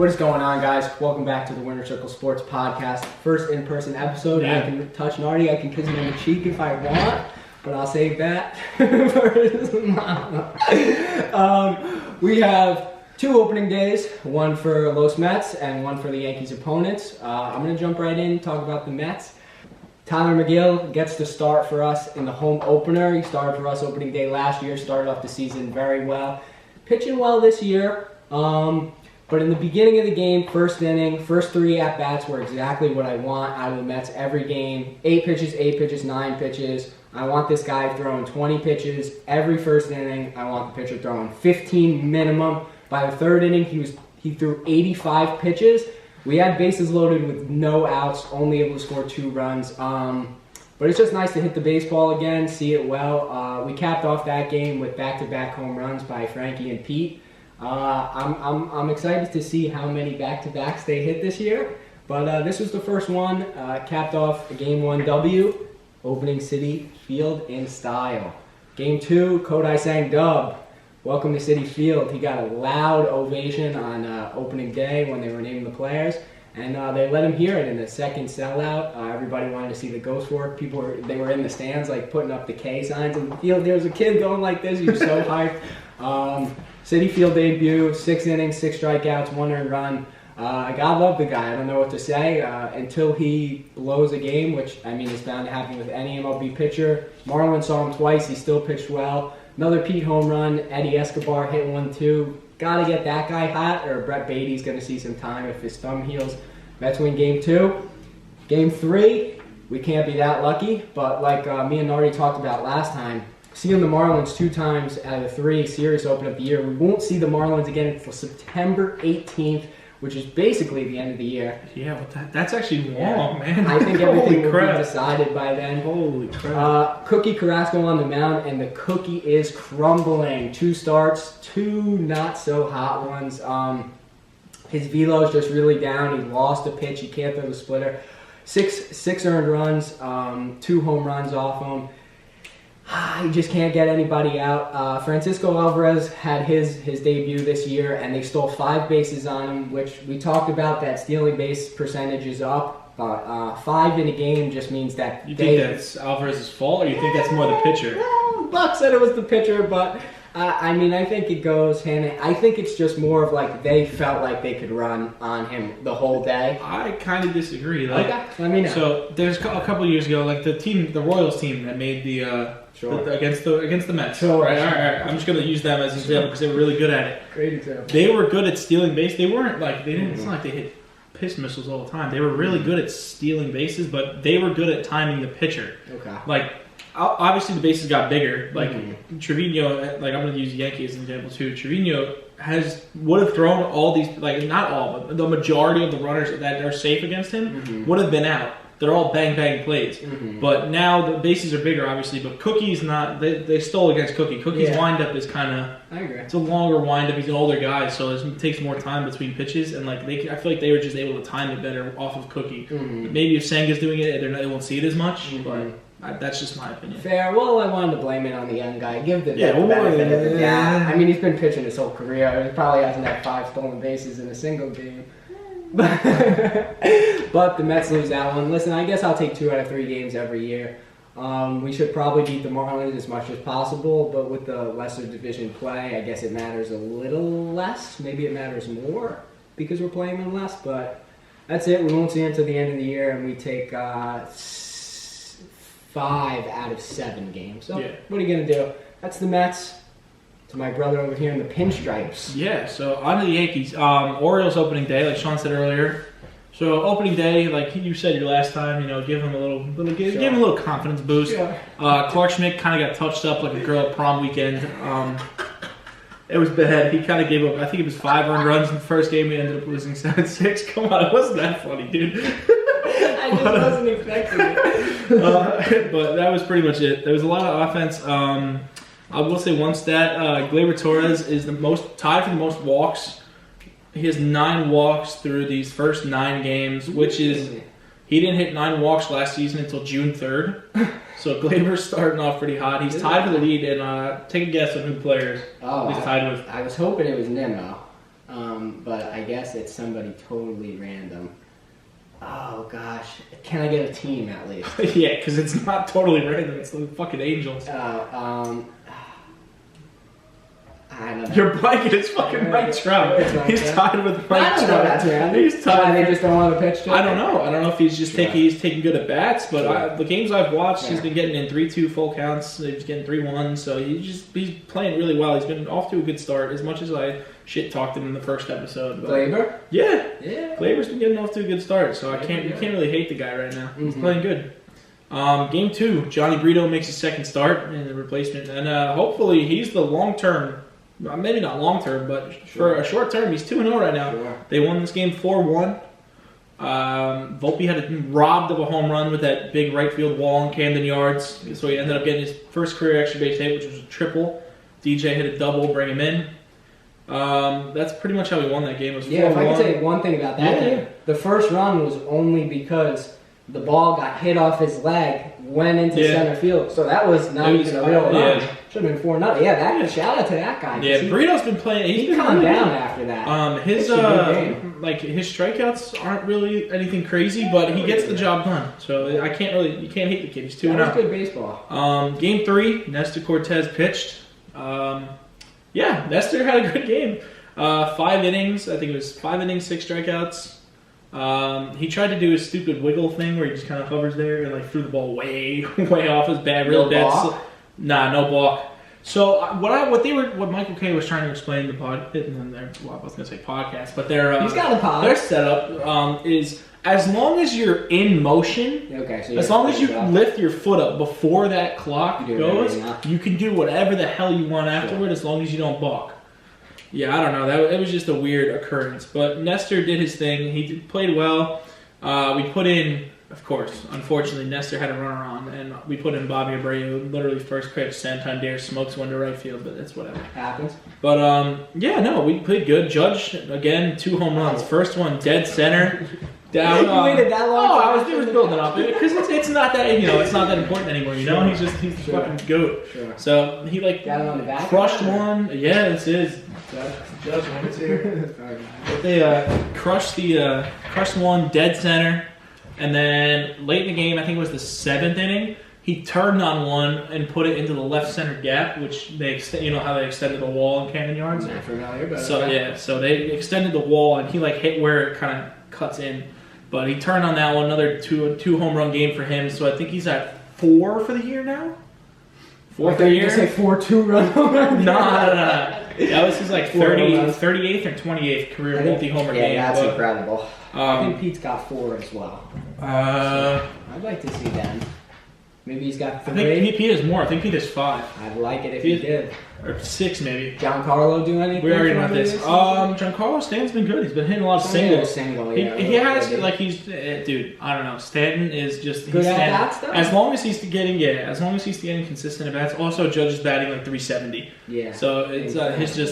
What is going on, guys? Welcome back to the Winner Circle Sports Podcast. First in-person episode. Yeah. I can touch Nardi. I can kiss him on the cheek if I want, but I'll save that for his mama. We have two opening days, one for Los Mets and one for the Yankees opponents. I'm going to jump right in and talk about the Mets. Tyler McGill gets the start for us in the home opener. He started for us opening day last year, started off the season very well. Pitching well this year. But in the beginning of the game, first inning, first three at-bats were exactly what I want out of the Mets every game. 8 pitches, 9 pitches. I want this guy throwing 20 pitches every first inning. I want the pitcher throwing 15 minimum. By the third inning, he threw 85 pitches. We had bases loaded with no outs, only able to score 2 runs. But it's just nice to hit the baseball again, see it well. We capped off that game with back-to-back home runs by Frankie and Pete. I'm excited to see how many back-to-backs they hit this year, but this was the first one, capped off a Game 1 W, opening Citi Field in style. Game 2, Kodai sang dub. Welcome to Citi Field. He got a loud ovation on opening day when they were naming the players, and they let him hear it in the second sellout. Everybody wanted to see the ghost work. They were in the stands, like putting up the K signs in the field. There was a kid going like this. He was so hyped. Citi Field debut, 6 innings, 6 strikeouts, 1 earned run. God love the guy. I don't know what to say until he blows a game, which, I mean, is bound to happen with any MLB pitcher. Marlins saw him twice. He still pitched well. Another Pete home run. Eddie Escobar hit 1, too. Got to get that guy hot, or Brett Beatty's going to see some time if his thumb heals. Mets win Game 2. Game 3, we can't be that lucky, but like me and Nardi talked about last time, seeing the Marlins 2 times out of 3 series open up the year. We won't see the Marlins again until September 18th, which is basically the end of the year. Yeah, but that's actually long, man. I think everything will be decided by then. Holy crap. Cookie Carrasco on the mound, and the cookie is crumbling. 2 starts, 2 not-so-hot ones. His velo is just really down. He lost a pitch. He can't throw the splitter. 6 earned runs, 2 home runs off him. He just can't get anybody out. Francisco Alvarez had his debut this year, and they stole 5 bases on him, which we talked about. That stealing base percentage is up. 5 in a game just means that you think that's Alvarez's fault, or you think that's more the pitcher? Buck said it was the pitcher, but I mean, I think it goes hand in. I think it's just more of like they felt like they could run on him the whole day. I kind of disagree. Like, okay, let me know. So there's a couple years ago, like the Royals team that made against the Mets. Sure. Right. All right. I'm just gonna use them as an example because they were really good at it. Great example. They were good at stealing base. They weren't like they didn't. It's not like they hit piss missiles all the time. They were really good at stealing bases, but they were good at timing the pitcher. Okay. Like, obviously the bases got bigger. Like Trevino, like I'm going to use Yankee as an example too. Trevino would have thrown all these, like not all, but the majority of the runners that are safe against him would have been out. They're all bang bang plays. But now the bases are bigger, obviously. But Cookie's not. They stole against Cookie. Cookie's windup is kind of. I agree. It's a longer windup. He's an older guy, so it takes more time between pitches. And like I feel like they were just able to time it better off of Cookie. Maybe if Senga's doing it, they won't see it as much. But that's just my opinion. Fair. Well, I wanted to blame it on the young guy. Give the benefit of the doubt. I mean, he's been pitching his whole career. He probably hasn't had 5 stolen bases in a single game. But the Mets lose that one. Listen, I guess I'll take 2 out of 3 games every year. We should probably beat the Marlins as much as possible, but with the lesser division play, I guess it matters a little less. Maybe it matters more because we're playing them less, but that's it. We won't see until the end of the year, and we take 5 out of 7 games. So what are you going to do? That's the Mets. To my brother over here in the pinstripes. Yeah, so on to the Yankees. Orioles opening day, like Sean said earlier. So opening day, like you said your last time, give him a give him a little confidence boost. Sure. Clark Schmidt kind of got touched up like a girl at prom weekend. It was bad. He kind of gave up. I think it was 5 earned runs in the first game. We ended up losing 7-6. Come on, it wasn't that funny, dude. I just wasn't expecting it. But that was pretty much it. There was a lot of offense. I will say one stat, Gleyber Torres is tied for the most walks. He has 9 walks through these first 9 games, which is, he didn't hit 9 walks last season until June 3rd. So Gleyber's starting off pretty hot. He's tied for the lead, and take a guess on who players he's tied with. I was hoping it was Nimmo. but I guess it's somebody totally random. Oh gosh, can I get a team at least? Yeah, because it's not totally random. It's the fucking Angels. I don't know. Your blanket is fucking Mike Trout. He's tied with Mike Trout. He's tied. They just don't want to pitch to him? I don't know. I don't know if he's just taking good at bats, but the games I've watched, he's been getting in 3-2 full counts. He's getting 3-1, so he's playing really well. He's been off to a good start. As much as I shit talked him in the first episode. Glaber? Yeah. Glaber's been getting off to a good start, so you can't really hate the guy right now. He's playing good. Game 2, Johnny Brito makes his second start in the replacement, and hopefully he's the long term. Maybe not long term, but for a short term, he's 2-0 right now. Sure. They won this game 4-1. Volpe had robbed of a home run with that big right field wall in Camden Yards, so he ended up getting his first career extra base hit, which was a triple. DJ hit a double, bring him in. That's pretty much how we won that game. It was 4-1. If I could say one thing about that game, the first run was only because the ball got hit off his leg, went into center field, so that was not even a real run. Should have been 4-0. Yeah, shout out to that guy. Yeah, Brito's been playing. He calmed down after that. His strikeouts aren't really anything crazy, but he gets the job done. So you can't hate the kid. He's 2-0. That was good baseball. Game 3, Nestor Cortes pitched. Nestor had a good game. 5 innings. I think it was 5 innings, 6 strikeouts. He tried to do his stupid wiggle thing where he just kind of hovers there and threw the ball way off his bat, real bad. No balk. So what Michael K was trying to explain the I was gonna say podcast, but he's got a pod. Their setup is as long as you're in motion. Okay, so as long as you lift your foot up before that clock goes, you can do whatever the hell you want afterward, as long as you don't balk. Yeah, I don't know. It was just a weird occurrence. But Nestor did his thing. He played well. We put in, of course, unfortunately, Nestor had a runner on, and we put in Bobby Abreu, literally first pitch. Santander smokes one to right field, but that's whatever. Happens. But, we played good. Judge, again, 2 home runs. First one, dead center. Down, you waited that long? It was building up because it's not that it's not that important anymore. He's the fucking goat. Sure. So he got it on the back crushed one. Yeah, this is Judge when it's here. They crushed one dead center, and then late in the game, I think it was the 7th inning, he turned on one and put it into the left center gap, which they how they extended the wall in Camden Yards. Not familiar, but so they extended the wall and he hit where it kind of cuts in. But he turned on that one, another two home run game for him. So I think he's at 4 for the year now. 4 for the year? You say 4-2 run home run? No. That was his 38th or 28th career multi-homer game. Yeah, that's incredible. I think Pete's got 4 as well. I'd like to see that. Maybe he's got 3. I think Pete has more. I think Pete has 5. I'd like it if he did. Or 6 maybe. Giancarlo do anything? We already about this. Giancarlo Stanton's been good. He's been hitting a lot of singles. He has dude. I don't know. Stanton is just good at that stuff. As long as he's getting consistent at bats. Also, Judge is batting 370. Yeah. So it's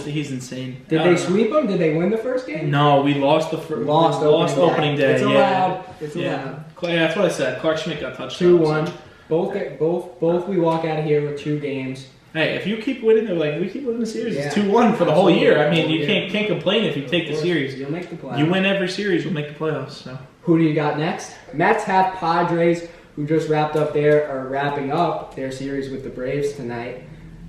he's insane. Did they sweep him? Did they win the first game? No, we lost opening day. It's allowed. It's allowed. Yeah, that's what I said. Clark Schmidt got touched. 2-1. Both we walk out of here with 2 games. Hey, if you keep winning, we keep winning the series. It's 2-1 for the whole year. I mean, you can't complain if you take the series. You'll make the playoffs. You win every series, you'll make the playoffs. So who do you got next? Mets have Padres, who just wrapping up their series with the Braves tonight.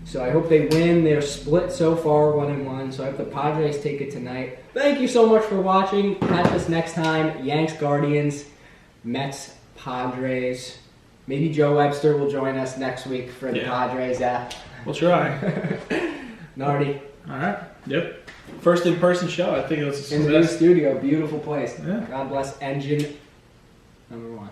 So I hope they win. They're split so far, 1-1. So I hope the Padres take it tonight. Thank you so much for watching. Catch us next time. Yanks, Guardians, Mets, Padres. Maybe Joe Webster will join us next week for the Padres. We'll try. Nardi. All right. Yep. First in-person show. I think it was in the new studio. Beautiful place. Yeah. God bless Engine #1.